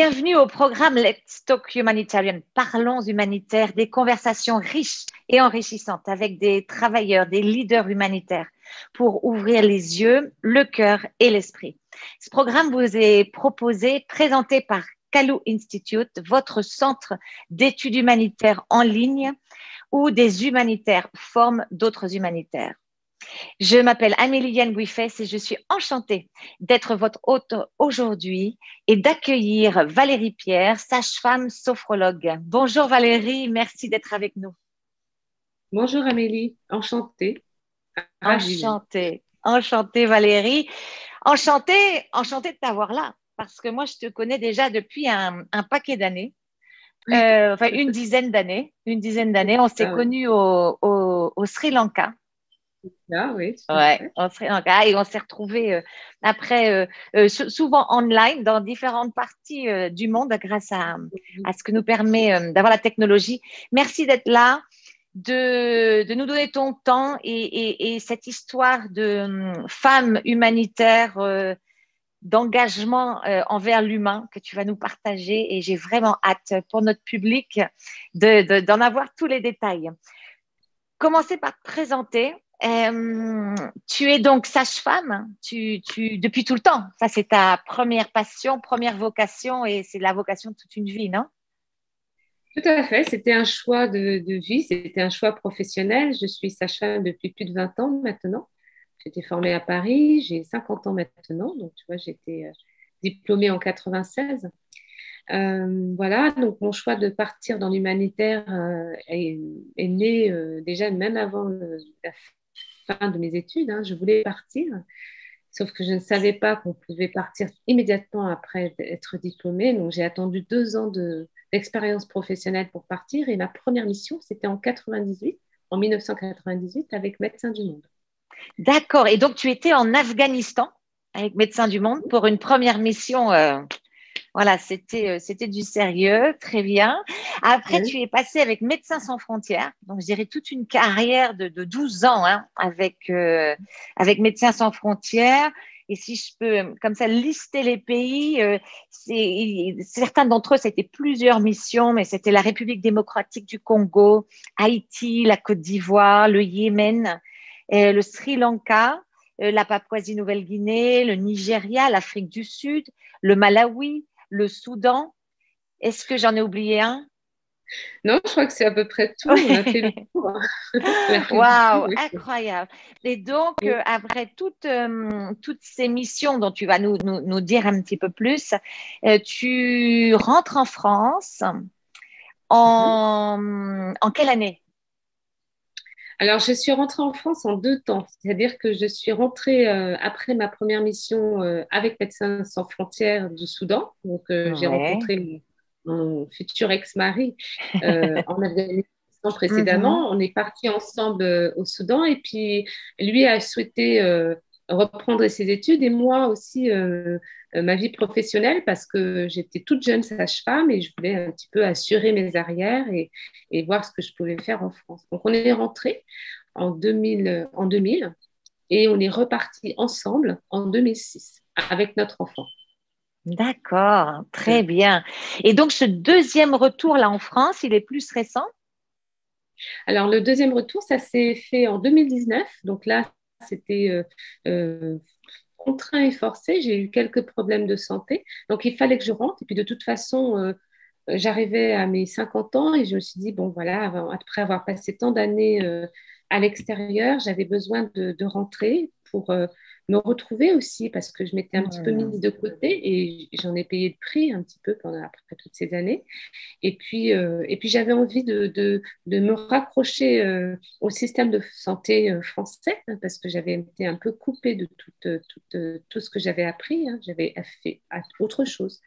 Bienvenue au programme Let's Talk Humanitarian. Parlons humanitaire, des conversations riches et enrichissantes avec des travailleurs, des leaders humanitaires pour ouvrir les yeux, le cœur et l'esprit. Ce programme vous est proposé, présenté par Kalu Institute, votre centre d'études humanitaires en ligne où des humanitaires forment d'autres humanitaires. Je m'appelle Amélie Yann Guiffès et je suis enchantée d'être votre hôte aujourd'hui et d'accueillir Valérie Pierre, sage-femme sophrologue. Bonjour Valérie, merci d'être avec nous. Bonjour Amélie, enchantée. Ravie même. Enchantée Valérie, enchantée de t'avoir là parce que moi je te connais déjà depuis un paquet d'années. Enfin une dizaine d'années. On s'est Ah, ouais. connus au Sri Lanka. Ah oui, tout à Ouais, fait. on Sri Lanka et on s'est retrouvés après, souvent online dans différentes parties du monde grâce à ce que nous permet d'avoir la technologie. Merci d'être là, de nous donner ton temps et cette histoire de femme humanitaire, d'engagement envers l'humain que tu vas nous partager. Et j'ai vraiment hâte pour notre public d'en avoir tous les détails. Commencer par te présenter. Tu es donc sage-femme depuis tout le temps. Ça, c'est ta première passion, première vocation et c'est la vocation de toute une vie, non? Tout à fait, c'était un choix de vie, c'était un choix professionnel. Je suis sage-femme depuis plus de 20 ans maintenant. J'étais formée à Paris, j'ai 50 ans maintenant, donc tu vois, j'étais diplômée en 96. Voilà, donc mon choix de partir dans l'humanitaire est né déjà même avant la fin de mes études, hein. Je voulais partir. Sauf que je ne savais pas qu'on pouvait partir immédiatement après être diplômée. Donc, j'ai attendu 2 ans d'expérience professionnelle pour partir. Et ma première mission, c'était en 1998, avec Médecins du Monde. D'accord. Et donc, tu étais en Afghanistan avec Médecins du Monde pour une première mission. Voilà, c'était du sérieux, très bien. Après, Oui. tu es passé avec Médecins sans frontières, donc je dirais toute une carrière de 12 ans hein, avec Médecins sans frontières. Et si je peux, comme ça, lister les pays, certains d'entre eux, c'était plusieurs missions, mais c'était la République démocratique du Congo, Haïti, la Côte d'Ivoire, le Yémen, le Sri Lanka, la Papouasie-Nouvelle-Guinée, le Nigeria, l'Afrique du Sud, le Malawi, le Soudan. Est-ce que j'en ai oublié un? Non, je crois que c'est à peu près tout. On a fait le tour, hein. L'Afrique du Sud, Waouh, oui. incroyable. Et donc, Oui. après toutes ces missions dont tu vas nous dire un petit peu plus, tu rentres en France Mhm. en quelle année? Alors, je suis rentrée en France en 2 temps. C'est-à-dire que je suis rentrée après ma première mission avec Médecins sans frontières du Soudan. Donc, j'ai Ouais. rencontré mon futur ex-mari en Afghanistan Mhm. précédemment. On est partis ensemble au Soudan et puis lui a souhaité reprendre ses études et moi aussi ma vie professionnelle parce que j'étais toute jeune sage-femme et je voulais un petit peu assurer mes arrières et voir ce que je pouvais faire en France. Donc, on est rentrés en 2000 et on est reparti ensemble en 2006 avec notre enfant. D'accord, très bien. Et donc, ce deuxième retour là en France, il est plus récent? Alors, le deuxième retour, ça s'est fait en 2019. Donc là, c'était contraint et forcé. J'ai eu quelques problèmes de santé. Donc, il fallait que je rentre. Et puis, de toute façon, j'arrivais à mes 50 ans et je me suis dit, bon, voilà, après avoir passé tant d'années à l'extérieur, j'avais besoin de rentrer pour me retrouver aussi parce que je m'étais un petit peu mise Hmm. de côté et j'en ai payé le prix un petit peu après toutes ces années. Et puis j'avais envie de me raccrocher au système de santé français hein, parce que j'avais été un peu coupée de tout ce que j'avais appris, hein. J'avais fait autre chose.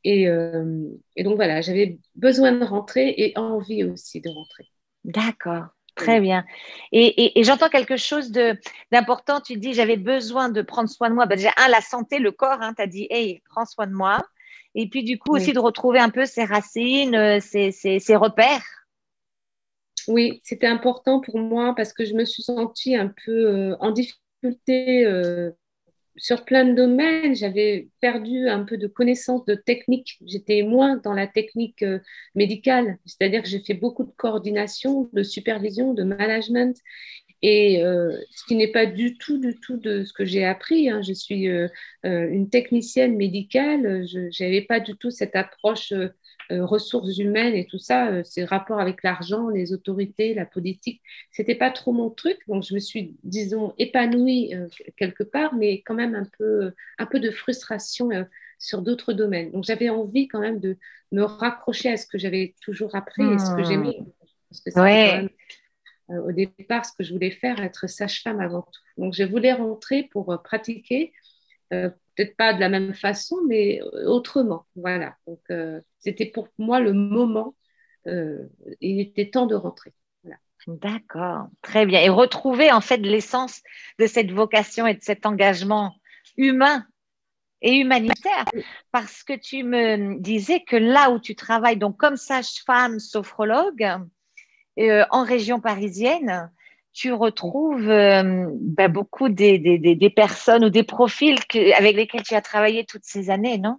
Et donc voilà, j'avais besoin de rentrer et envie aussi de rentrer. D'accord, très Voilà. bien. Et j'entends quelque chose d'important. Tu dis, j'avais besoin de prendre soin de moi. Ben déjà, la santé, le corps, hein, tu as dit, hey, prends soin de moi. Et puis, du coup, aussi Oui. de retrouver un peu ses racines, ses repères. Oui, c'était important pour moi parce que je me suis sentie un peu en difficulté sur plein de domaines, j'avais perdu un peu de connaissance de technique. J'étais moins dans la technique médicale, c'est-à-dire que j'ai fait beaucoup de coordination, de supervision, de management, et ce qui n'est pas du tout de ce que j'ai appris, hein. Je suis une technicienne médicale, je n'avais pas du tout cette approche ressources humaines et tout ça, ces rapports avec l'argent, les autorités, la politique, c'était pas trop mon truc. Donc je me suis, disons, épanouie quelque part, mais quand même un peu de frustration sur d'autres domaines. Donc j'avais envie quand même de me raccrocher à ce que j'avais toujours appris et ce que Hmm. j'aimais, parce que c'était quand Ouais. même au départ ce que je voulais faire, être sage-femme avant tout. Donc je voulais rentrer pour pratiquer, peut-être pas de la même façon, mais autrement. Voilà. Donc c'était pour moi le moment. Il était temps de rentrer. Voilà. D'accord, très bien. Et retrouver en fait l'essence de cette vocation et de cet engagement humain et humanitaire, parce que tu me disais que là où tu travailles, donc comme sage-femme sophrologue en région parisienne, tu retrouves beaucoup des personnes ou des profils avec lesquels tu as travaillé toutes ces années, non?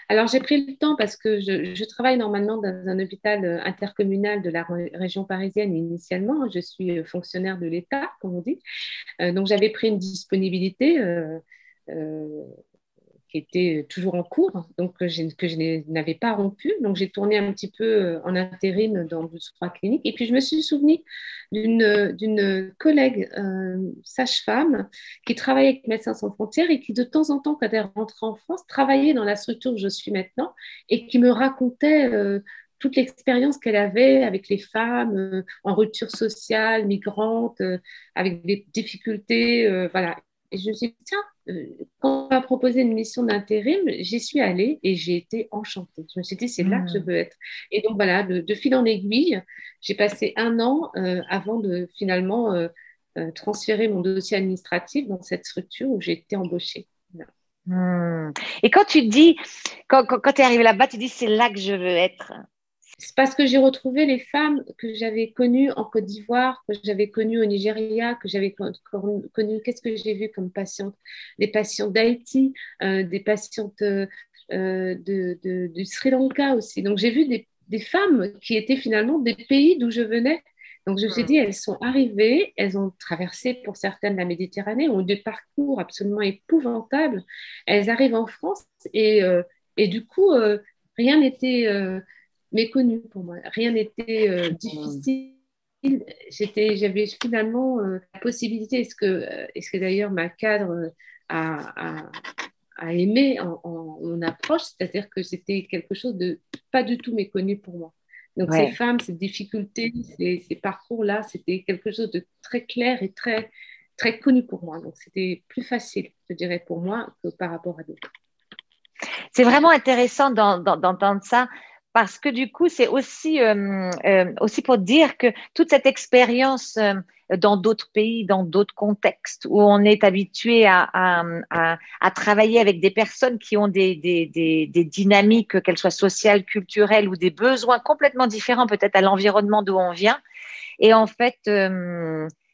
Alors, j'ai pris le temps parce que je travaille normalement dans un hôpital intercommunal de la région parisienne initialement. Je suis fonctionnaire de l'État, comme on dit. Donc, j'avais pris une disponibilité euh, qui était toujours en cours, donc que je n'avais pas rompu. Donc, j'ai tourné un petit peu en intérim dans 2 ou 3 cliniques. Et puis, je me suis souvenue d'une collègue sage-femme qui travaillait avec Médecins sans frontières et qui, de temps en temps, quand elle rentrait en France, travaillait dans la structure où je suis maintenant et qui me racontait toute l'expérience qu'elle avait avec les femmes en rupture sociale, migrantes, avec des difficultés. Voilà. Et je me suis dit, tiens, quand on m'a proposé une mission d'intérim, j'y suis allée et j'ai été enchantée. Je me suis dit, c'est là que je Hmm. veux être. Et donc voilà, de fil en aiguille, j'ai passé un an avant de finalement transférer mon dossier administratif dans cette structure où j'ai été embauchée. Voilà. Hmm. Et quand tu dis, quand tu es arrivé là-bas, tu dis c'est là que je veux être. C'est parce que j'ai retrouvé les femmes que j'avais connues en Côte d'Ivoire, que j'avais connues au Nigeria, que j'avais connues. Qu'est-ce que j'ai vu comme patientes? Des patientes d'Haïti, des patientes du Sri Lanka aussi. Donc j'ai vu des femmes qui étaient finalement des pays d'où je venais. Donc je me suis dit, elles sont arrivées, elles ont traversé pour certaines la Méditerranée, ont eu des parcours absolument épouvantables. Elles arrivent en France et du coup, rien n'était méconnu pour moi. Rien n'était Hmm. difficile. J'avais finalement la possibilité, est-ce que d'ailleurs ma cadre a, a aimé en approche, c'est-à-dire que c'était quelque chose de pas du tout méconnu pour moi. Donc ces Ouais. femmes, ces difficultés, ces parcours-là, c'était quelque chose de très clair et très connu pour moi. Donc c'était plus facile, je dirais, pour moi que par rapport à d'autres. C'est vraiment intéressant d'entendre ça parce que du coup, c'est aussi, aussi pour dire que toute cette expérience dans d'autres pays, dans d'autres contextes où on est habitué à travailler avec des personnes qui ont des dynamiques, qu'elles soient sociales, culturelles ou des besoins complètement différents peut-être à l'environnement d'où on vient. Et en fait,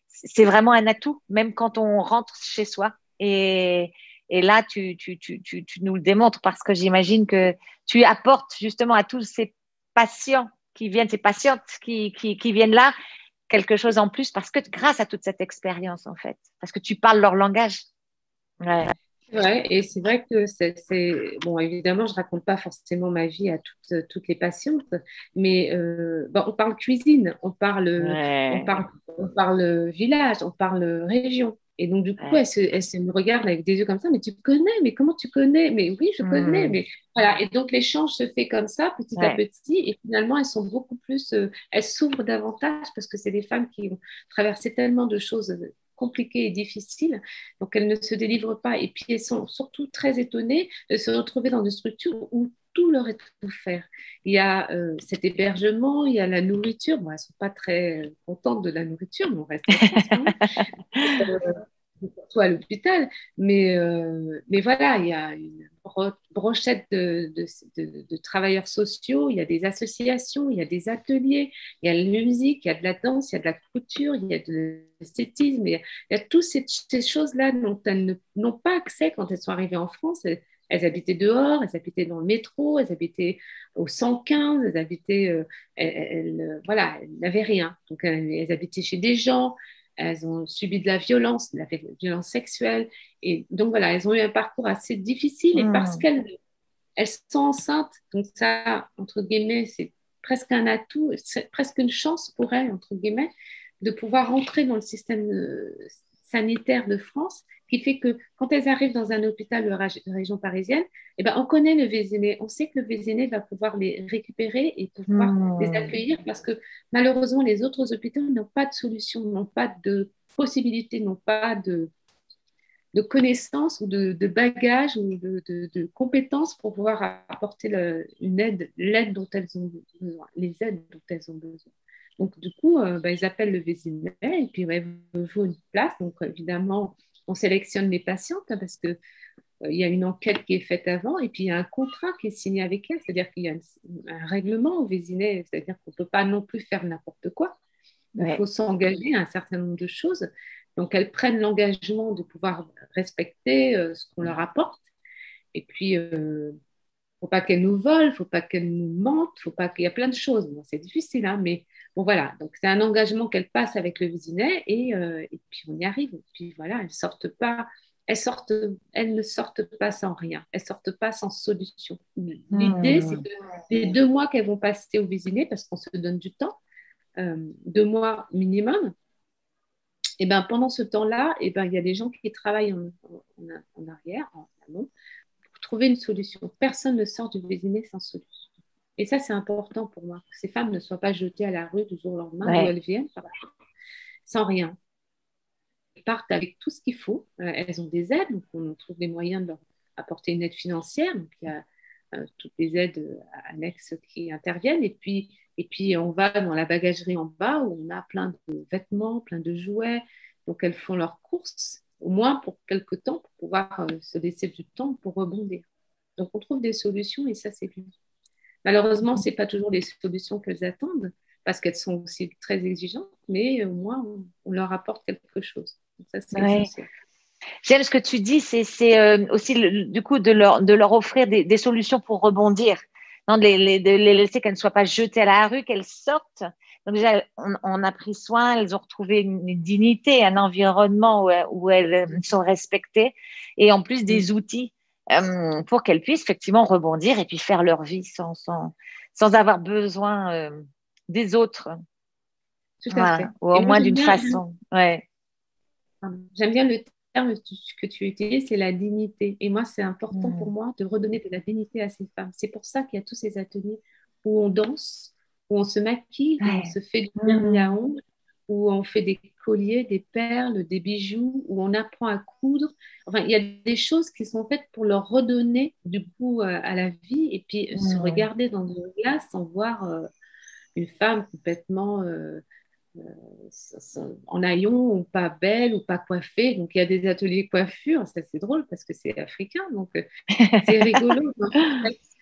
c'est vraiment un atout, même quand on rentre chez soi. Et là, tu nous le démontres parce que j'imagine que tu apportes justement à tous ces patients qui viennent, ces patientes qui viennent là, quelque chose en plus parce que grâce à toute cette expérience, en fait, parce que tu parles leur langage. Ouais. Ouais, et c'est vrai que bon, évidemment, je raconte pas forcément ma vie à toutes les patientes, mais bon, on parle cuisine, Ouais. on parle village, on parle région. Et donc, du coup, Ouais. elle se me regarde avec des yeux comme ça, mais tu connais, mais comment tu connais? Mais oui, je connais, Hmm. mais voilà. Et donc, l'échange se fait comme ça, petit à Ouais. petit, et finalement, elles sont beaucoup plus, elles s'ouvrent davantage parce que c'est des femmes qui ont traversé tellement de choses compliquées et difficiles donc, elles ne se délivrent pas. Et puis, elles sont surtout très étonnées de se retrouver dans une structure où tout leur est offert. Il y a cet hébergement, il y a la nourriture. Bon, elles ne sont pas très contentes de la nourriture, mais on reste en France quand même. surtout à l'hôpital. Mais voilà, il y a une brochette de travailleurs sociaux, il y a des associations, il y a des ateliers, il y a de la musique, il y a de la danse, il y a de la couture, il y a de l'esthétisme, il y a toutes ces choses-là dont elles n'ont pas accès quand elles sont arrivées en France. Elles habitaient dehors, elles habitaient dans le métro, elles habitaient au 115, elles habitaient, voilà, elles n'avaient rien. Donc, elles habitaient chez des gens, elles ont subi de la violence sexuelle. Et donc, voilà, elles ont eu un parcours assez difficile et parce qu'elles sont enceintes, donc ça, entre guillemets, c'est presque un atout, c'est presque une chance pour elles, entre guillemets, de pouvoir rentrer dans le système sanitaire de France, qui fait que quand elles arrivent dans un hôpital de région parisienne, eh ben, on connaît le Vésinet, on sait que le Vésinet va pouvoir les récupérer et pouvoir les accueillir parce que malheureusement, les autres hôpitaux n'ont pas de solution, n'ont pas de possibilité, n'ont pas de connaissances ou de bagages ou de compétences pour pouvoir apporter l'aide dont elles ont besoin, les aides dont elles ont besoin. Donc, du coup, ils appellent le Vésinet et puis il faut une place. Donc, évidemment, on sélectionne les patientes parce que il y a une enquête qui est faite avant et puis il y a un contrat qui est signé avec elles, c'est-à-dire qu'il y a un règlement au Vésinet, c'est-à-dire qu'on ne peut pas non plus faire n'importe quoi. Il faut s'engager à un certain nombre de choses. Donc, elles prennent l'engagement de pouvoir respecter ce qu'on leur apporte. Et puis, il ne faut pas qu'elles nous volent, il ne faut pas qu'elles nous mentent, faut pas qu'il y a plein de choses. Bon, c'est difficile, hein, mais bon, voilà. Donc, c'est un engagement qu'elles passent avec le Vésinet et puis on y arrive. Et puis, voilà, elles ne sortent pas sans rien. Elles ne sortent pas sans solution. L'idée, c'est que les 2 mois qu'elles vont passer au Vésinet, parce qu'on se donne du temps, 2 mois minimum, et ben, pendant ce temps-là, et ben, il y a des gens qui travaillent en arrière, en amont, pour trouver une solution. Personne ne sort du Vésinet sans solution. Et ça, c'est important pour moi, que ces femmes ne soient pas jetées à la rue du jour au lendemain, d'où elles viennent, sans rien. Elles partent avec tout ce qu'il faut. Elles ont des aides, donc on trouve les moyens de leur apporter une aide financière. Donc, il y a toutes les aides annexes qui interviennent. Et puis, on va dans la bagagerie en bas où on a plein de vêtements, plein de jouets. Donc, elles font leurs courses, au moins pour quelques temps, pour pouvoir se laisser du temps pour rebondir. Donc, on trouve des solutions et ça, c'est bien. Malheureusement, ce n'est pas toujours les solutions qu'elles attendent parce qu'elles sont aussi très exigeantes, mais au moins, on leur apporte quelque chose. Donc, ça, c'est essentiel. J'aime ce que tu dis, c'est aussi du coup de leur offrir des solutions pour rebondir, non, de les laisser qu'elles ne soient pas jetées à la rue, qu'elles sortent. Donc déjà, on a pris soin, elles ont retrouvé une dignité, un environnement où elles sont respectées et en plus des outils pour qu'elles puissent effectivement rebondir et puis faire leur vie sans avoir besoin des autres. Tout à fait. Ou au moins d'une façon. J'aime bien le terme que tu utilises, c'est la dignité. Et moi, c'est important pour moi de redonner de la dignité à ces femmes. C'est pour ça qu'il y a tous ces ateliers où on danse, où on se maquille, où on se fait du vernis à ongles, où on fait des colliers, des perles, des bijoux, où on apprend à coudre. Enfin, il y a des choses qui sont faites pour leur redonner du goût à la vie et puis se regarder dans une glace sans voir une femme complètement en haillons ou pas belle ou pas coiffée. Donc, il y a des ateliers coiffure. Ça, c'est drôle parce que c'est africain. Donc, c'est rigolo.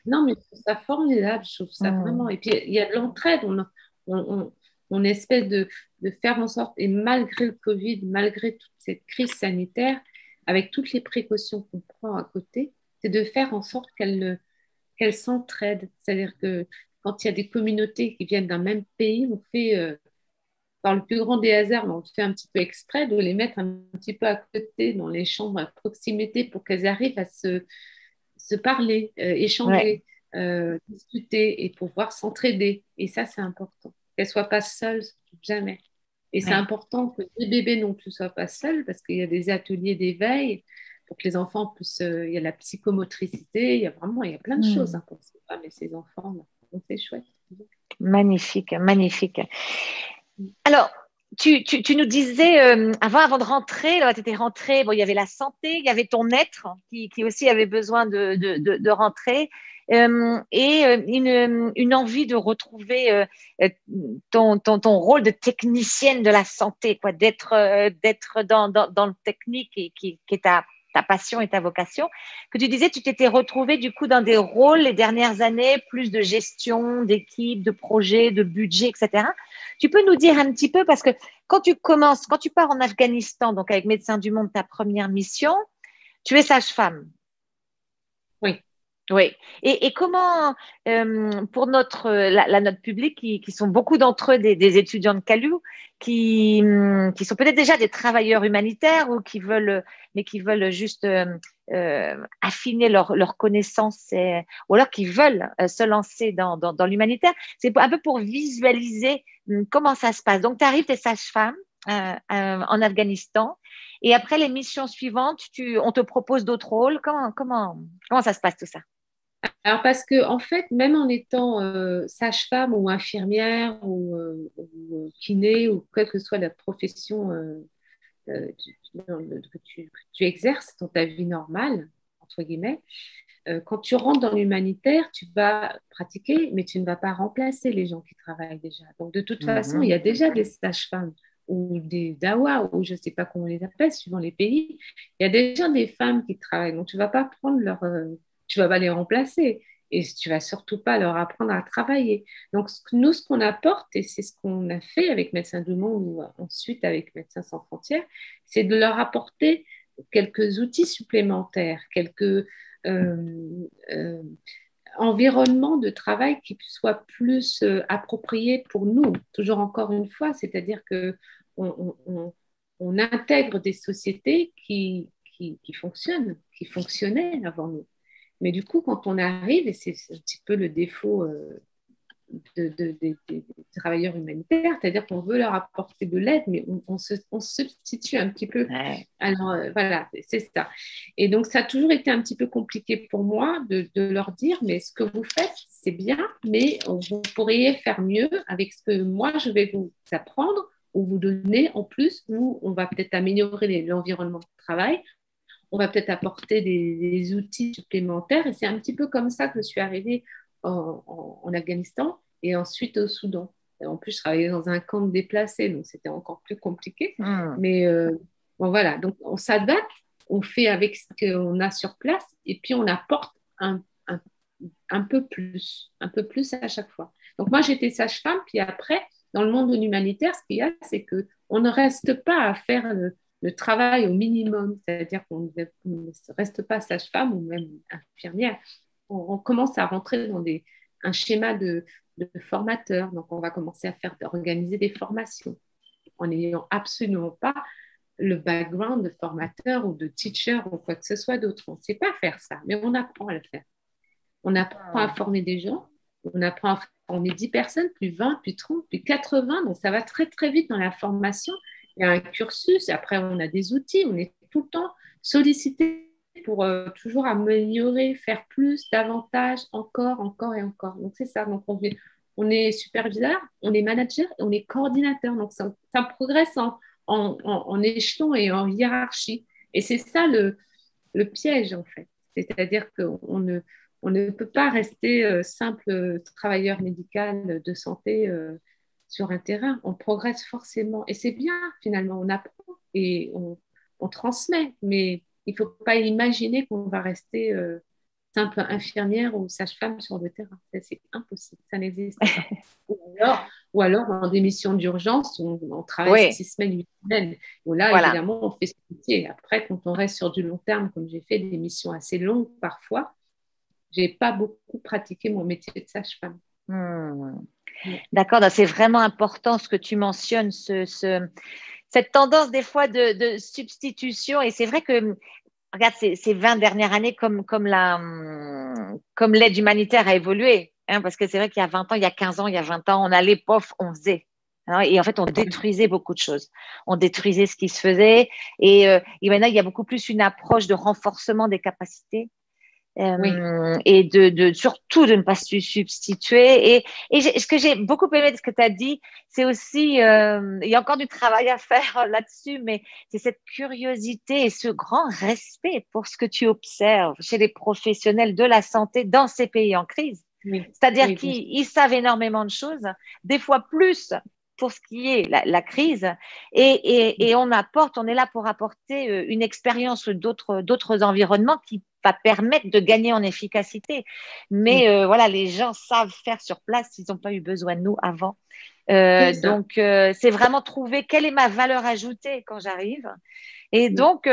Non, mais je trouve ça formidable. Je trouve ça vraiment. Et puis, il y a de l'entraide. On essaie de faire en sorte, et malgré le Covid, malgré toute cette crise sanitaire, avec toutes les précautions qu'on prend à côté, c'est de faire en sorte qu'elles s'entraident. C'est-à-dire que quand il y a des communautés qui viennent d'un même pays, on fait, par le plus grand des hasards, on fait un petit peu exprès de les mettre un petit peu à côté dans les chambres à proximité pour qu'elles arrivent à se parler, échanger, discuter et pouvoir s'entraider. Et ça, c'est important. Qu'elles ne soient pas seules, jamais. Et c'est important que les bébés non plus ne soient pas seuls parce qu'il y a des ateliers d'éveil pour que les enfants puissent. Il y a la psychomotricité, il y a plein de choses pour ces femmes et ces enfants. Donc, c'est chouette. Magnifique, magnifique. Alors, tu nous disais, avant de rentrer, tu étais rentrée, bon, il y avait la santé, il y avait ton être qui aussi avait besoin de rentrer. et une envie de retrouver ton rôle de technicienne de la santé, quoi, d'être dans le technique qui est ta passion et ta vocation. Que tu disais, tu t'étais retrouvée du coup dans des rôles les dernières années, plus de gestion, d'équipe, de projet, de budget, etc. Tu peux nous dire un petit peu, parce que quand tu pars en Afghanistan, donc avec Médecins du Monde, ta première mission, tu es sage-femme. Oui. Oui. Et comment, pour notre public, qui sont beaucoup d'entre eux des étudiants de CALU, qui sont peut-être déjà des travailleurs humanitaires ou qui veulent juste affiner leurs connaissances ou alors qui veulent se lancer dans l'humanitaire, c'est un peu pour visualiser comment ça se passe. Donc, tu arrives, tu es sage-femme en Afghanistan. Et après les missions suivantes, on te propose d'autres rôles. Comment ça se passe tout ça? Alors, parce que, en fait, même en étant sage-femme ou infirmière ou kiné ou quelle que soit la profession que tu exerces dans ta vie normale, entre guillemets, quand tu rentres dans l'humanitaire, tu vas pratiquer, mais tu ne vas pas remplacer les gens qui travaillent déjà. Donc, de toute façon, il y a déjà des sages-femmes ou des dawa, ou je ne sais pas comment on les appelle, suivant les pays. Il y a déjà des femmes qui travaillent. Donc, tu ne vas pas prendre tu vas pas les remplacer. Et tu vas surtout pas leur apprendre à travailler. Donc, nous, ce qu'on apporte, et c'est ce qu'on a fait avec Médecins du Monde ou ensuite avec Médecins sans frontières, c'est de leur apporter quelques outils supplémentaires, quelques euh, environnements de travail qui soient plus appropriés pour nous. Toujours encore une fois, c'est-à-dire que on intègre des sociétés qui fonctionnaient avant nous. Mais du coup, quand on arrive, et c'est un petit peu le défaut des travailleurs humanitaires, c'est-à-dire qu'on veut leur apporter de l'aide, mais on se substitue un petit peu. Ouais. Alors, voilà, c'est ça. Et donc, ça a toujours été un petit peu compliqué pour moi de leur dire, mais ce que vous faites, c'est bien, mais vous pourriez faire mieux avec ce que moi, je vais vous apprendre ou vous donner en plus, ou on va peut-être améliorer l'environnement de travail, on va peut-être apporter des outils supplémentaires. Et c'est un petit peu comme ça que je suis arrivée en Afghanistan et ensuite au Soudan. Et en plus, je travaillais dans un camp de déplacés, donc c'était encore plus compliqué. Mais bon, voilà, donc on s'adapte, on fait avec ce qu'on a sur place et puis on apporte un peu plus à chaque fois. Donc moi, j'étais sage-femme, puis après, dans le monde de l'humanitaire, ce qu'il y a, c'est qu'on ne reste pas à faire le travail au minimum, c'est-à-dire qu'on ne reste pas sage-femme ou même infirmière. On commence à rentrer dans un schéma de formateur. Donc, on va commencer à organiser des formations en n'ayant absolument pas le background de formateur ou de teacher ou quoi que ce soit d'autre. On ne sait pas faire ça, mais on apprend à le faire. On apprend à former des gens, on apprend à former 10 personnes, puis 20, puis 30, puis 80. Donc, ça va très, très vite dans la formation. Il y a un cursus, après, on a des outils, on est tout le temps sollicité pour toujours améliorer, faire plus, davantage, encore et encore. Donc, c'est ça. Donc, on est superviseur, on est manager et on est coordinateur. Donc, ça progresse en échelon et en hiérarchie. Et c'est ça le piège, en fait. C'est-à-dire qu'on ne peut pas rester simple travailleur médical de santé sur un terrain. On progresse forcément. Et c'est bien, finalement. On apprend et on transmet. Mais il ne faut pas imaginer qu'on va rester simple infirmière ou sage-femme sur le terrain. C'est impossible. Ça n'existe pas. Ou alors, dans des missions d'urgence, on travaille 6 semaines, 8 semaines. Où là, voilà, évidemment, on fait ce métier. Après, quand on reste sur du long terme, comme j'ai fait des missions assez longues parfois, je n'ai pas beaucoup pratiqué mon métier de sage-femme. D'accord, c'est vraiment important ce que tu mentionnes, cette tendance des fois de substitution. Et c'est vrai que, regarde, ces 20 dernières années, comme l'aide humanitaire a évolué, hein, parce que c'est vrai qu'il y a 20 ans, il y a 15 ans, il y a 20 ans, on allait, pof, on faisait. Et en fait, on détruisait beaucoup de choses. On détruisait ce qui se faisait. Et maintenant, il y a beaucoup plus une approche de renforcement des capacités. Oui, et surtout de ne pas se substituer. Ce que j'ai beaucoup aimé de ce que tu as dit, c'est aussi, il y a encore du travail à faire là-dessus, mais c'est cette curiosité et ce grand respect pour ce que tu observes chez les professionnels de la santé dans ces pays en crise. oui, C'est-à-dire oui, bien sûr. qu'ils savent énormément de choses, des fois plus pour ce qui est la crise, on est là pour apporter une expérience d'autres environnements qui va permettre de gagner en efficacité. Mais Oui, voilà, les gens savent faire sur place, ils n'ont pas eu besoin de nous avant. c'est ça. C'est vraiment trouver quelle est ma valeur ajoutée quand j'arrive. Et Oui, donc,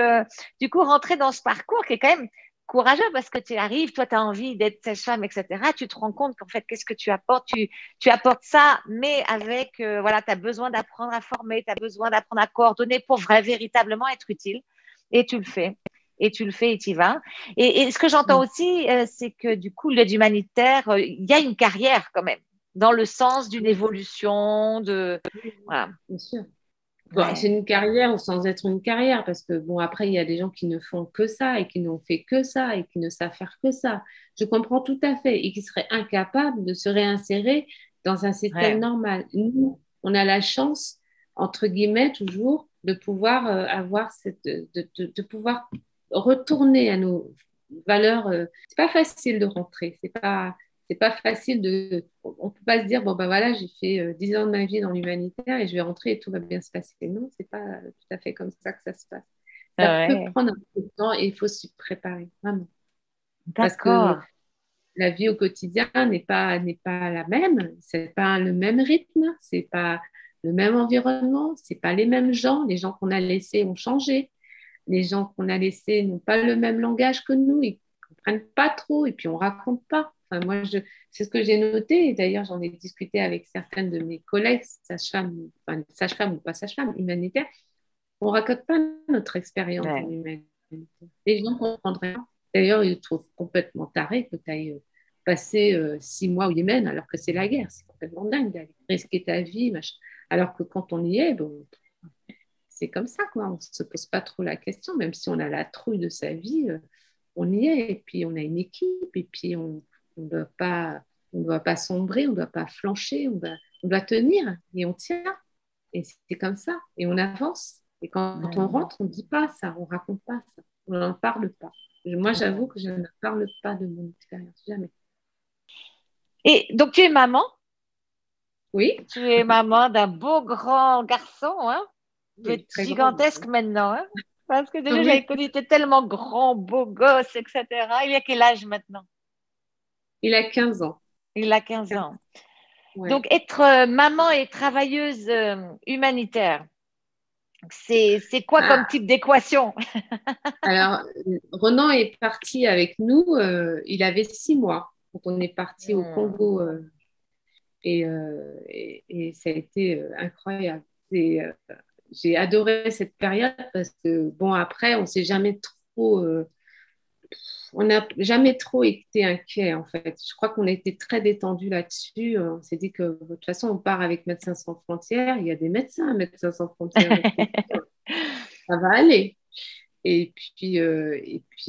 du coup, rentrer dans ce parcours qui est quand même courageux parce que tu arrives, toi, tu as envie d'être sage-femme, etc. Tu te rends compte qu'en fait, qu'est-ce que tu apportes? Tu apportes ça, mais avec, voilà, tu as besoin d'apprendre à former, tu as besoin d'apprendre à coordonner pour véritablement être utile. Et tu le fais. Et tu le fais et tu y vas. Et ce que j'entends oui, aussi, c'est que du coup, l'aide humanitaire, il y a une carrière quand même, dans le sens d'une oui, évolution, de. oui, Voilà. bien sûr. Bon, c'est Ouais. une carrière sans être une carrière, parce que bon, après, il y a des gens qui ne font que ça et qui n'ont fait que ça et qui ne savent faire que ça. Je comprends tout à fait et qui seraient incapables de se réinsérer dans un système Ouais. normal. Nous, on a la chance, entre guillemets, toujours, de pouvoir avoir de pouvoir retourner à nos valeurs. C'est pas facile de rentrer, c'est pas facile on peut pas se dire, bon, ben voilà, j'ai fait 10 ans de ma vie dans l'humanitaire et je vais rentrer et tout va bien se passer. Non, c'est pas tout à fait comme ça que ça se passe. Ça peut Ouais. prendre un peu de temps et il faut s'y préparer, vraiment. Parce que D'accord. la vie au quotidien n'est pas la même, c'est pas le même rythme, c'est pas le même environnement, c'est pas les mêmes gens. Les gens qu'on a laissés ont changé. Les gens qu'on a laissés n'ont pas le même langage que nous, ils ne comprennent pas trop et puis on ne raconte pas. Enfin, c'est ce que j'ai noté et d'ailleurs j'en ai discuté avec certaines de mes collègues, sages-femmes, enfin, sages-femmes ou pas sages-femmes, humanitaires. On ne raconte pas notre expérience en Ouais. humanitaire. Les gens ne comprendraient pas. D'ailleurs, ils trouvent complètement taré que tu ailles passer 6 mois au Yémen alors que c'est la guerre. C'est complètement dingue d'aller risquer ta vie, machin. Alors que quand on y est, bon, c'est comme ça, quoi. On ne se pose pas trop la question, même si on a la trouille de sa vie, on y est. Et puis, on a une équipe, et puis, on doit pas sombrer, on ne doit pas flancher, on doit tenir, et on tient. Et c'est comme ça, et on avance. Et quand on Ouais. rentre, on ne dit pas ça, on ne raconte pas ça, on n'en parle pas. Moi, j'avoue que je ne parle pas de mon expérience, jamais. Et donc, tu es maman. Oui, Tu es maman d'un beau grand garçon, hein? Il doit oui, être très grand. gigantesque maintenant, hein? Parce que déjà, j'avais Oui, connu, il était tellement grand, beau gosse, etc. Il a quel âge maintenant? il a 15 ans. Il a 15 ans. Ouais. Donc, être maman et travailleuse humanitaire, c'est quoi comme Ah, type d'équation? alors, Ronan est parti avec nous, il avait 6 mois quand on est parti au Hmm. Congo et ça a été incroyable. J'ai adoré cette période parce que, bon, après, on n'a jamais trop été inquiet en fait. Je crois qu'on a été très détendu là-dessus. On s'est dit que de toute façon, on part avec Médecins sans frontières. Il y a des médecins à Médecins sans frontières, donc ça va aller. Et puis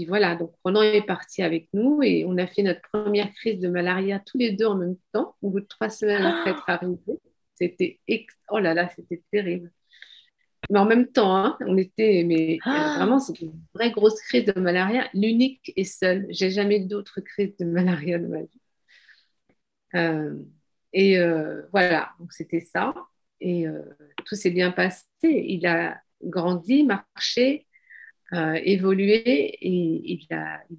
voilà, donc Ronan est parti avec nous et on a fait notre première crise de malaria tous les deux en même temps, au bout de 3 semaines après être arrivés. Oh là là, c'était terrible. Mais en même temps, hein, mais vraiment, Ah, c'était une vraie grosse crise de malaria, l'unique et seule. J'ai jamais eu d'autres crises de malaria de ma vie. Euh, voilà, donc c'était ça. Et tout s'est bien passé. Il a grandi, marché, évolué et il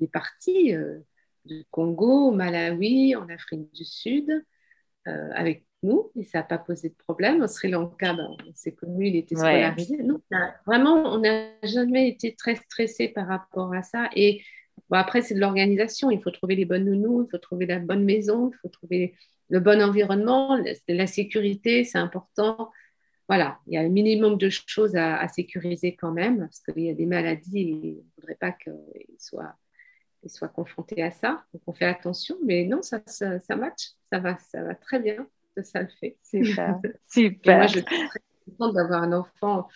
est parti du Congo au Malawi, en Afrique du Sud, avec nous et ça n'a pas posé de problème. Au Sri Lanka, ben, on s'est connu, il était ouais. scolarisé. Non, vraiment, on n'a jamais été très stressé par rapport à ça. Et bon, après, c'est de l'organisation. Il faut trouver les bonnes nounous, il faut trouver la bonne maison, il faut trouver le bon environnement, la sécurité, c'est important. Voilà, il y a un minimum de choses à sécuriser quand même, parce qu'il y a des maladies et il ne faudrait pas qu'ils soient confrontés à ça. Donc, on fait attention, mais non, ça match, ça va très bien, ça le fait. Super, Et moi, super. je suis très contente d'avoir un enfant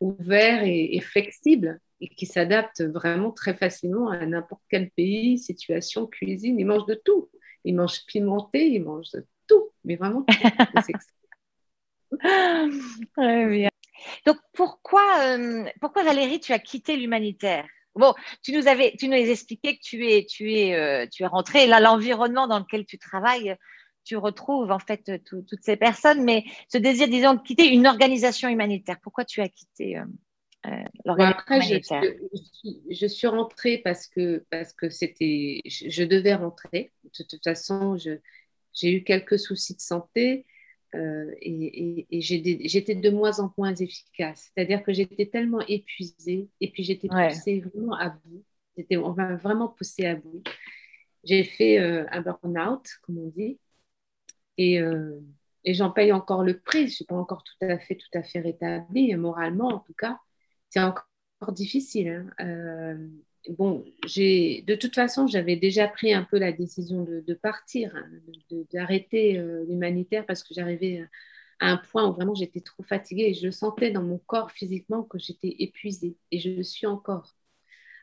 ouvert et flexible. et qui s'adaptent vraiment très facilement à n'importe quel pays, situation, cuisine. Ils mangent de tout. Ils mangent pimenté, ils mangent de tout, mais vraiment tout. Très bien. Donc, pourquoi Valérie, tu as quitté l'humanitaire? Bon, tu nous as expliqué que tu es rentrée. Et là, l'environnement dans lequel tu travailles, tu retrouves en fait toutes ces personnes. Mais ce désir, disons, de quitter une organisation humanitaire, pourquoi tu as quitté Bon, l'organisation après, humanitaire? je suis rentrée parce que je devais rentrer. De toute façon, j'ai eu quelques soucis de santé et j'étais de moins en moins efficace. C'est-à-dire que j'étais tellement épuisée et puis j'étais Ouais. poussée vraiment à bout. On m'a vraiment poussée à bout. J'ai fait un burn-out, comme on dit, et, euh, et j'en paye encore le prix. Je ne suis pas encore tout à fait rétablie, moralement en tout cas. C'est encore difficile, hein. Bon, de toute façon, j'avais déjà pris un peu la décision de partir, hein, d'arrêter l'humanitaire parce que j'arrivais à un point où vraiment j'étais trop fatiguée et je le sentais dans mon corps physiquement que j'étais épuisée et je le suis encore.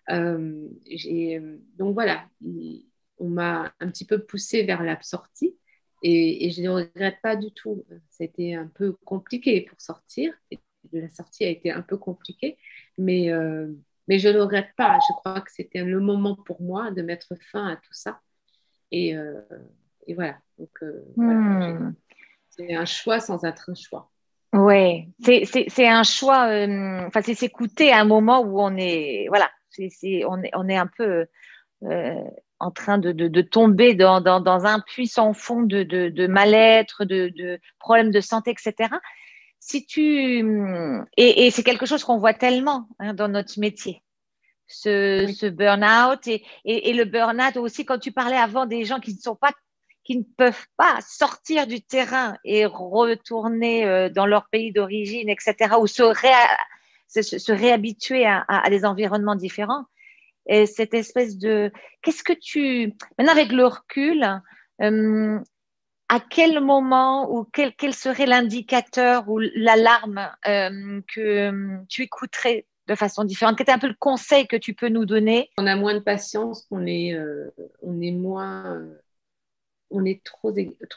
Donc voilà, on m'a un petit peu poussée vers la sortie et je ne regrette pas du tout. C'était un peu compliqué pour sortir. Et la sortie a été un peu compliquée, mais je ne le regrette pas. Je crois que c'était le moment pour moi de mettre fin à tout ça. Et, euh, et voilà. Donc, voilà. C'est un choix sans être un choix. Ouais, c'est un choix. Enfin, c'est s'écouter à un moment où on est, voilà, on est un peu en train de tomber dans un puissant fond de mal-être, de problèmes de santé, etc. Et c'est quelque chose qu'on voit tellement hein, dans notre métier, Oui. ce burn-out et le burn-out aussi quand tu parlais avant des gens qui ne peuvent pas sortir du terrain et retourner dans leur pays d'origine, etc., ou se réhabituer à des environnements différents. Et cette espèce de... Maintenant, avec le recul, euh, à quel moment ou quel serait l'indicateur ou l'alarme que tu écouterais de façon différente? Quel est un peu le conseil que tu peux nous donner? On a moins de patience, on est moins, on est trop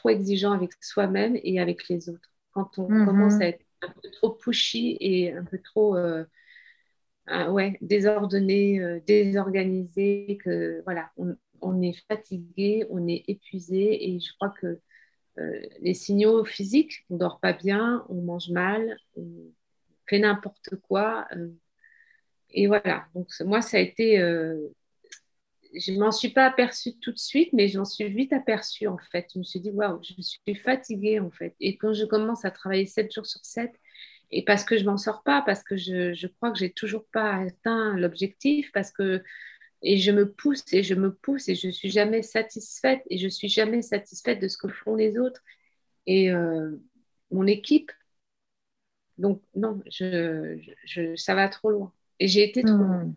exigeant avec soi-même et avec les autres. Quand on commence à Mhm. être un peu trop pushy et un peu trop ouais, désordonné, désorganisé, que voilà, on est fatigué, on est épuisé et je crois que les signaux physiques, on dort pas bien, on mange mal, on fait n'importe quoi. Et voilà, donc moi, ça a été je ne m'en suis pas aperçue tout de suite, mais j'en suis vite aperçue en fait. Je me suis dit, waouh, je suis fatiguée en fait. Et quand je commence à travailler 7 jours sur 7, et parce que je ne m'en sors pas, parce que je crois que j'ai toujours pas atteint l'objectif, et je me pousse et je me pousse et je suis jamais satisfaite et je suis jamais satisfaite de ce que font les autres et mon équipe. Donc non, ça va trop loin. Et j'ai été trop loin Hmm.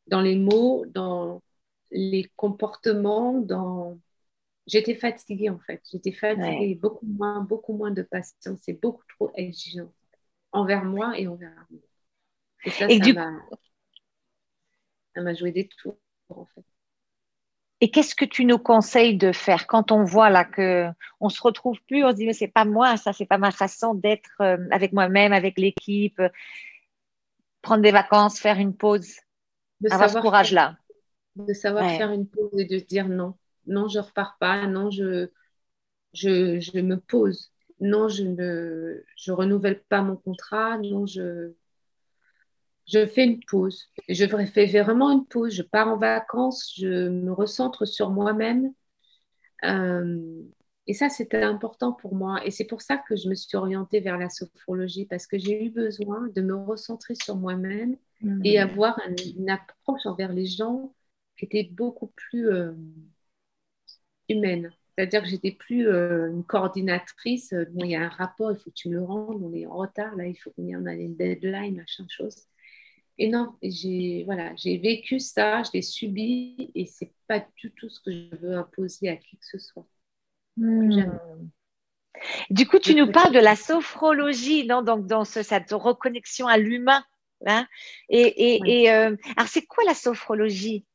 dans les mots, dans les comportements, J'étais fatiguée en fait. J'étais Ouais. fatiguée, beaucoup moins de patience et beaucoup trop exigeante envers moi et envers moi. Et Et du coup, ça m'a joué des tours en fait. et qu'est-ce que tu nous conseilles de faire quand on voit là que on se retrouve plus, on se dit mais c'est pas moi, ça c'est pas ma façon d'être avec moi-même, avec l'équipe, prendre des vacances, faire une pause, De avoir ce savoir faire, courage-là. de savoir Ouais. faire une pause et de se dire non, non, je repars pas, non, je me pose, non, je renouvelle pas mon contrat, non, je fais une pause. Fais vraiment une pause. Je pars en vacances, je me recentre sur moi-même. Euh, et ça, c'était important pour moi. Et c'est pour ça que je me suis orientée vers la sophrologie, parce que j'ai eu besoin de me recentrer sur moi-même et Hmm. avoir une approche envers les gens qui était beaucoup plus humaine. C'est-à-dire que j'étais plus une coordinatrice. Bon, il y a un rapport, il faut que tu me le rendes, on est en retard, là, il faut qu'on a une deadline, machin chose. Et non, j'ai vécu ça, je l'ai subi et c'est pas du tout ce que je veux imposer à qui que ce soit. Plus jamais. Hmm. Du coup, Je tu nous ferai parles de la sophrologie, non? Donc, cette reconnexion à l'humain. Hein. Ouais. Alors, c'est quoi la sophrologie?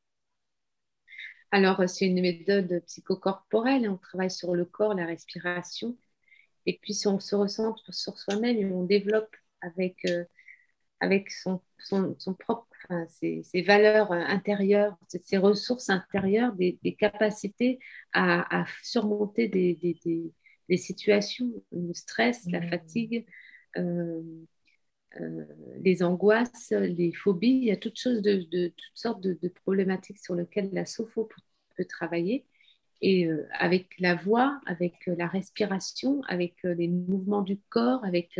Alors, c'est une méthode psychocorporelle. On travaille sur le corps, la respiration. Et puis, si on se recentre sur soi-même et on développe avec son propre, enfin, ses valeurs intérieures, ses ressources intérieures, des capacités à surmonter des situations, le stress, la fatigue, euh, les angoisses, les phobies. Il y a toutes sortes de problématiques sur lesquelles la sophro peut travailler. Et avec la voix, avec la respiration, avec les mouvements du corps, avec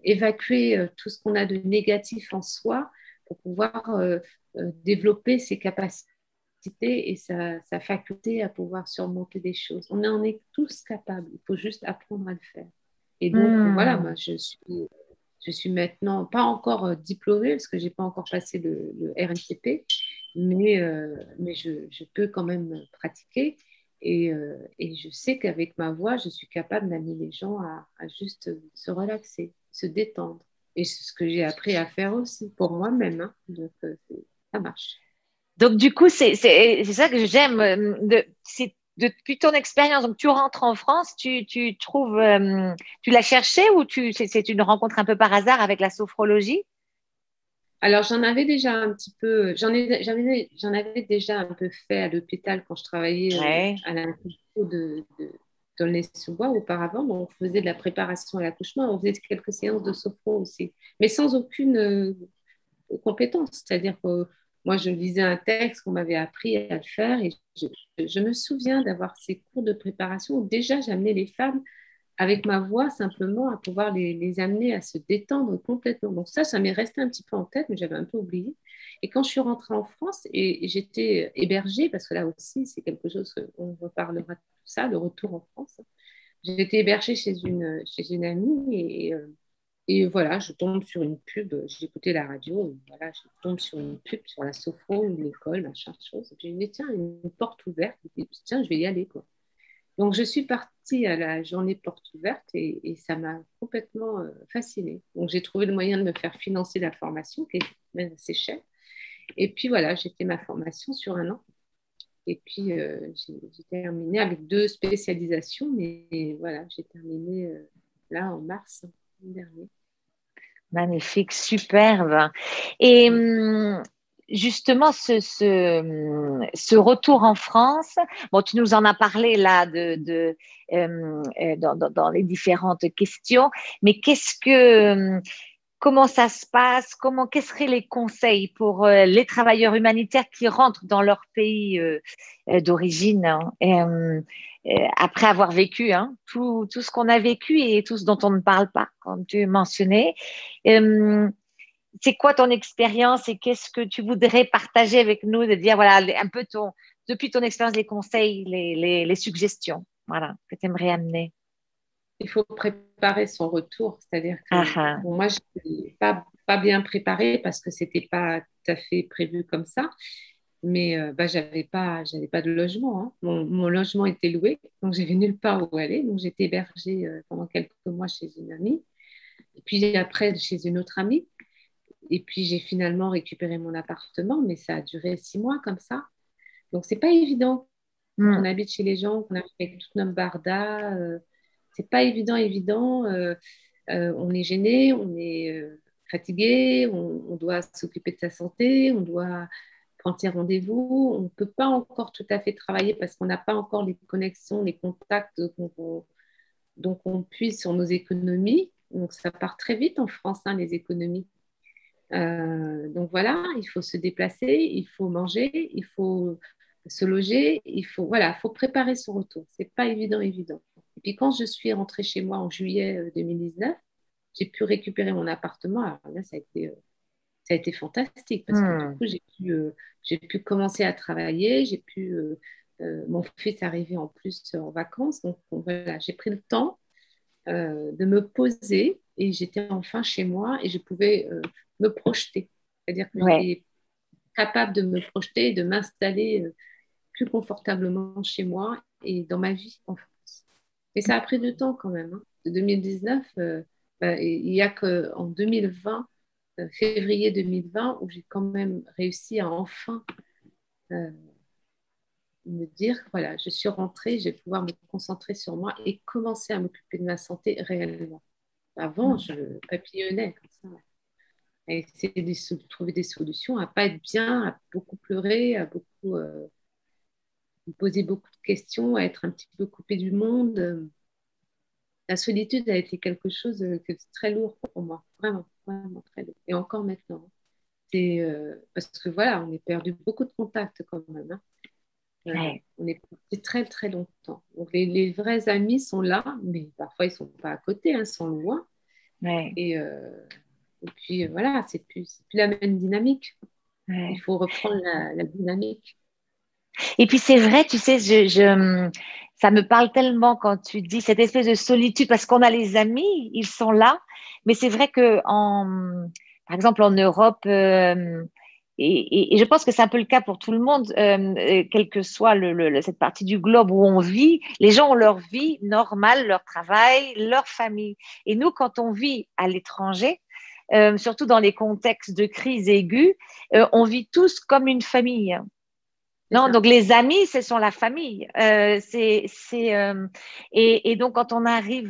évacuer tout ce qu'on a de négatif en soi pour pouvoir développer ses capacités et sa faculté à pouvoir surmonter des choses. On en est tous capables, il faut juste apprendre à le faire. Et donc, voilà, Hmm. moi, je suis maintenant pas encore diplômée parce que je n'ai pas encore passé le RNCP, mais je peux quand même pratiquer. Et je sais qu'avec ma voix, je suis capable d'amener les gens à juste se relaxer, se détendre. Et c'est ce que j'ai appris à faire aussi pour moi-même. Hein. Donc, ça marche. Donc, du coup, c'est ça que j'aime. C'est depuis ton expérience, donc tu rentres en France, tu trouves, tu l'as cherché ou c'est une rencontre un peu par hasard avec la sophrologie? Alors, j'en avais déjà un petit peu, j'en avais déjà un peu fait à l'hôpital quand je travaillais Ouais. à l'Institut d'Aulnay-sous-Bois auparavant. Donc, on faisait de la préparation à l'accouchement, on faisait quelques séances de sophro aussi, mais sans aucune compétence. C'est-à-dire que moi, je lisais un texte qu'on m'avait appris à le faire et je me souviens d'avoir ces cours de préparation où déjà j'amenais les femmes avec ma voix simplement à pouvoir les amener à se détendre complètement. Donc ça m'est resté un petit peu en tête, mais j'avais un peu oublié. Et quand je suis rentrée en France et j'étais hébergée, parce que là aussi, c'est quelque chose qu'on reparlera de tout ça, le retour en France, j'ai été hébergée chez une amie et voilà, je tombe sur une pub, j'ai écouté la radio, et voilà, je tombe sur une pub sur la sophro, une école, machin, chose. Et puis je me dis, tiens, une porte ouverte, et puis, tiens, je vais y aller, quoi. Donc, je suis partie à la journée porte ouverte et ça m'a complètement fascinée. Donc, j'ai trouvé le moyen de me faire financer la formation, qui est même assez chère. Et puis, voilà, j'ai fait ma formation sur un an. Et puis, j'ai terminé avec 2 spécialisations, mais voilà, j'ai terminé là en mars dernier. Magnifique, superbe. Et Mm. justement, ce retour en France, bon, tu nous en as parlé là dans les différentes questions, mais comment ça se passe? Quels seraient les conseils pour les travailleurs humanitaires qui rentrent dans leur pays d'origine, hein, après avoir vécu tout ce qu'on a vécu et tout ce dont on ne parle pas, comme tu mentionnais. Euh, c'est quoi ton expérience et qu'est-ce que tu voudrais partager avec nous, de dire, voilà, un peu depuis ton expérience, les conseils, les suggestions, voilà, que tu aimerais amener. Il faut préparer son retour, c'est-à-dire Ah, que ah. bon, moi, je n'étais pas bien préparée parce que ce n'était pas tout à fait prévu comme ça. Mais bah, j'avais pas de logement. Hein. Mon logement était loué, donc j'avais nulle part où aller. Donc j'étais hébergée pendant quelques mois chez une amie, et puis après chez une autre amie. Et puis j'ai finalement récupéré mon appartement, mais ça a duré 6 mois comme ça. Donc c'est pas évident quand on Hmm. habite chez les gens, qu'on arrive avec toute notre barda. C'est pas évident. On est gêné, on est fatigué, on doit s'occuper de sa santé, on doit prendre ses rendez-vous. On ne peut pas encore tout à fait travailler parce qu'on n'a pas encore les connexions, les contacts donc on puise sur nos économies. Donc ça part très vite en France, hein, les économies. Donc voilà, il faut se déplacer, il faut manger, il faut se loger, voilà, faut préparer son retour. C'est pas évident. Et puis quand je suis rentrée chez moi en juillet 2019, j'ai pu récupérer mon appartement. Alors là, ça a été fantastique parce que du Hmm. coup, j'ai pu commencer à travailler, mon fils arrivait en plus en vacances, donc voilà, j'ai pris le temps de me poser et j'étais enfin chez moi et je pouvais me projeter. C'est-à-dire que Ouais. j'étais capable de me projeter et de m'installer plus confortablement chez moi et dans ma vie en France. Et ça a pris du temps quand même. Hein. De 2019, bah, il n'y a qu'en 2020 février 2020 où j'ai quand même réussi à enfin me dire, voilà, je suis rentrée, je vais pouvoir me concentrer sur moi et commencer à m'occuper de ma santé réellement. Avant, je papillonnais comme ça, à essayer de trouver des solutions, à pas être bien, à beaucoup pleurer, à beaucoup me poser beaucoup de questions, à être un petit peu coupée du monde. La solitude a été quelque chose que c'est très lourd pour moi, vraiment, vraiment très lourd. Et encore maintenant. C'est parce que voilà, on a perdu beaucoup de contacts quand même. Hein. Ouais. On est parti très très longtemps. Donc les vrais amis sont là, mais parfois ils sont pas à côté, hein, ils sont loin. Ouais. Et puis voilà, c'est plus la même dynamique. Il Ouais. faut reprendre la dynamique. Et puis c'est vrai, tu sais, ça me parle tellement quand tu dis cette espèce de solitude, parce qu'on a les amis, ils sont là, mais c'est vrai que par exemple en Europe, et je pense que c'est un peu le cas pour tout le monde, quelle que soit cette partie du globe où on vit, les gens ont leur vie normale, leur travail, leur famille. Et nous, quand on vit à l'étranger, surtout dans les contextes de crise aiguë, on vit tous comme une famille. C'est Non, ça. donc les amis, ce sont la famille. Et donc, quand on arrive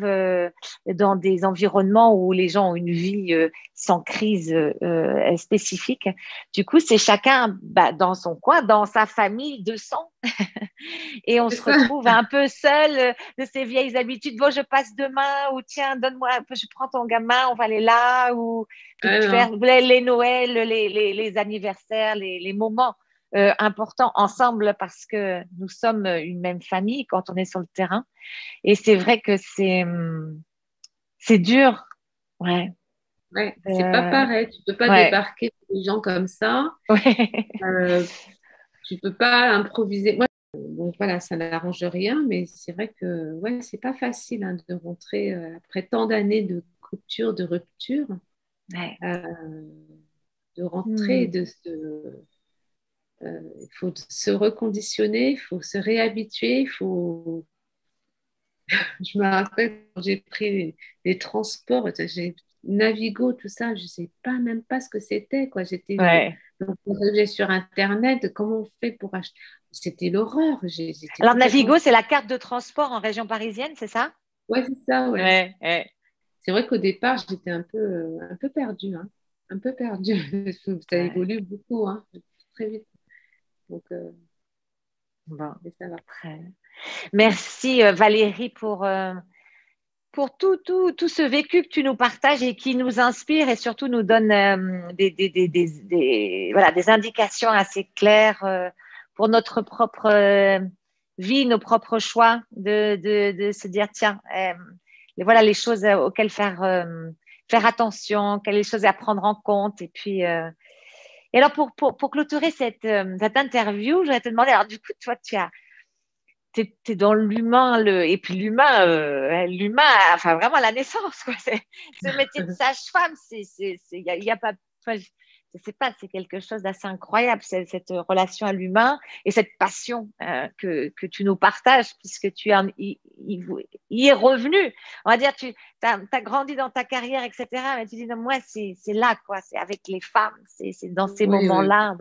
dans des environnements où les gens ont une vie sans crise spécifique, du coup, c'est chacun dans son coin, dans sa famille de sang. Et on C'est se ça. retrouve un peu seul de ces vieilles habitudes. Bon, je passe demain, ou tiens, donne-moi un peu, je prends ton gamin, on va aller là, ou puis Ah, faire non. les Noëls, les anniversaires, les moments importants ensemble parce que nous sommes une même famille quand on est sur le terrain. Et c'est vrai que c'est dur. Ouais. Ouais, c'est pas Euh, pareil. Tu peux pas ouais. débarquer des gens comme ça. Ouais. Euh, tu peux pas improviser. Ouais, donc voilà, ça n'arrange rien, mais c'est vrai que ouais, c'est pas facile hein, de rentrer après tant d'années de coupure, de rupture, Ouais. euh, de rentrer, Hmm. il faut se reconditionner, il faut se réhabituer, il faut. Je me rappelle quand j'ai pris les transports, j'ai Navigo, tout ça, je sais pas même pas ce que c'était quoi. Ouais. Donc, j'ai sur Internet, comment on fait pour acheter? C'était l'horreur. J'étais Alors, complètement. Navigo, c'est la carte de transport en région parisienne, c'est ça? Ouais, c'est ça, ouais. Ouais, ouais. C'est vrai qu'au départ, j'étais un peu perdue, hein. Un peu perdue. Ça Ouais. évolue beaucoup, hein, très vite. Donc, Bon, mais ça va. très. Merci Valérie pour tout ce vécu que tu nous partages et qui nous inspire et surtout nous donne voilà, des indications assez claires pour notre propre vie, nos propres choix, de se dire, tiens, voilà les choses auxquelles faire attention, quelles les choses à prendre en compte. Et alors pour clôturer cette interview, je voudrais te demander, alors du coup, toi, t'es dans l'humain, et puis l'humain, enfin vraiment à la naissance, quoi. Ce métier de sage-femme, y a pas, enfin, je sais pas, c'est quelque chose d'assez incroyable, cette relation à l'humain et cette passion que tu nous partages, puisque y es revenu. On va dire, tu as grandi dans ta carrière, etc. Mais tu dis, non, moi, c'est là, quoi. C'est avec les femmes, c'est dans ces Oui, oui. moments-là,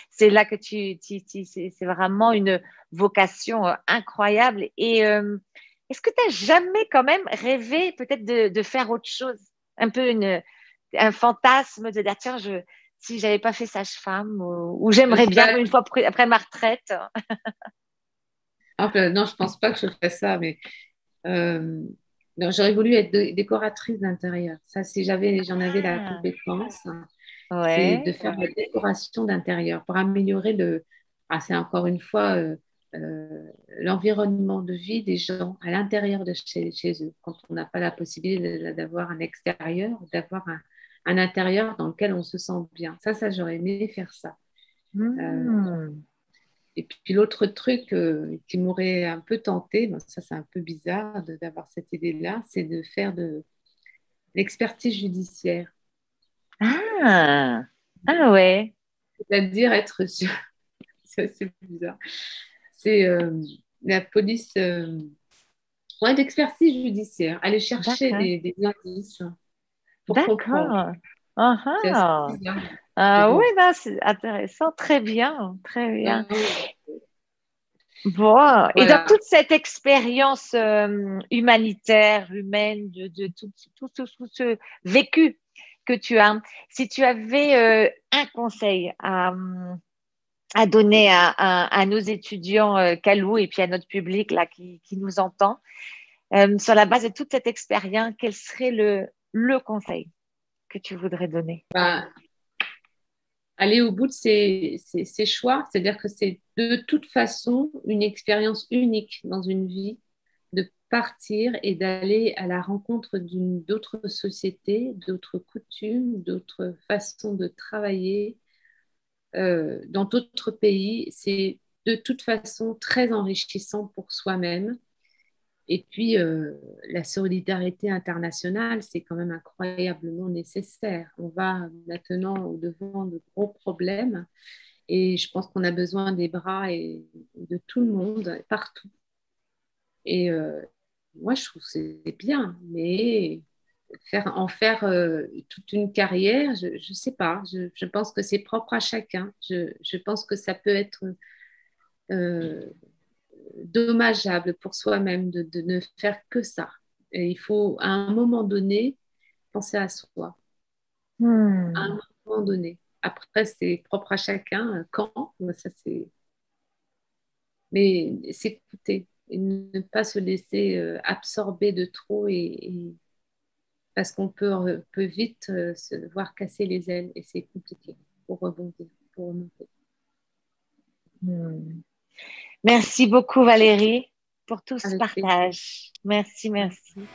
c'est là que c'est vraiment une vocation incroyable. Et est-ce que tu n'as jamais quand même rêvé peut-être de faire autre chose? Un peu un fantasme de dire, tiens, si j'avais pas fait sage-femme, ou j'aimerais C'est bien, pas. une fois après ma retraite. Enfin, non, je pense pas que je ferais ça, mais euh, non, j'aurais voulu être décoratrice d'intérieur. Ça, si j'en avais la Ah, compétence, c'est de ouais. faire la décoration d'intérieur pour améliorer c'est encore une fois l'environnement de vie des gens à l'intérieur de chez eux, quand on n'a pas la possibilité d'avoir un extérieur, d'avoir un intérieur dans lequel on se sent bien. Ça, j'aurais aimé faire ça. Euh, Hmm. et puis l'autre truc qui m'aurait un peu tenté, bon, ça c'est un peu bizarre d'avoir cette idée-là, c'est de faire de l'expertise judiciaire. Ah, ah ouais. C'est-à-dire être sur... c'est bizarre. C'est la police ouais, d'expertise judiciaire. Aller chercher D'accord. des indices pour comprendre. D'accord. Ah, C'est assez ah. bizarre. Mais Ah oui, bon. ben, c'est intéressant. Très bien, très bien. Oui. Bon, et dans Voilà. toute cette expérience humanitaire, humaine, de tout ce vécu que tu as, si tu avais un conseil à donner à nos étudiants Calou et puis à notre public là qui nous entend, sur la base de toute cette expérience, quel serait le conseil que tu voudrais donner? Bah, aller au bout de ses choix, c'est-à-dire que c'est de toute façon une expérience unique dans une vie de partir et d'aller à la rencontre d'autres sociétés, d'autres coutumes, d'autres façons de travailler dans d'autres pays. C'est de toute façon très enrichissant pour soi-même. Et puis, la solidarité internationale, c'est quand même incroyablement nécessaire. On va maintenant au-devant de gros problèmes et je pense qu'on a besoin des bras et de tout le monde, partout. Et moi, je trouve que c'est bien, mais en faire toute une carrière, je ne sais pas. Je pense que c'est propre à chacun. Je pense que ça peut être euh, dommageable pour soi-même de ne faire que ça. Et il faut, à un moment donné, penser à soi. À Hmm. un moment donné. Après, c'est propre à chacun. Quand, ça c'est. Mais s'écouter et ne pas se laisser absorber de trop parce qu'on peut vite se voir casser les ailes et c'est compliqué pour rebondir, pour remonter. Hmm. Merci beaucoup Valérie pour tout ce Avec plaisir. partage. Merci, merci.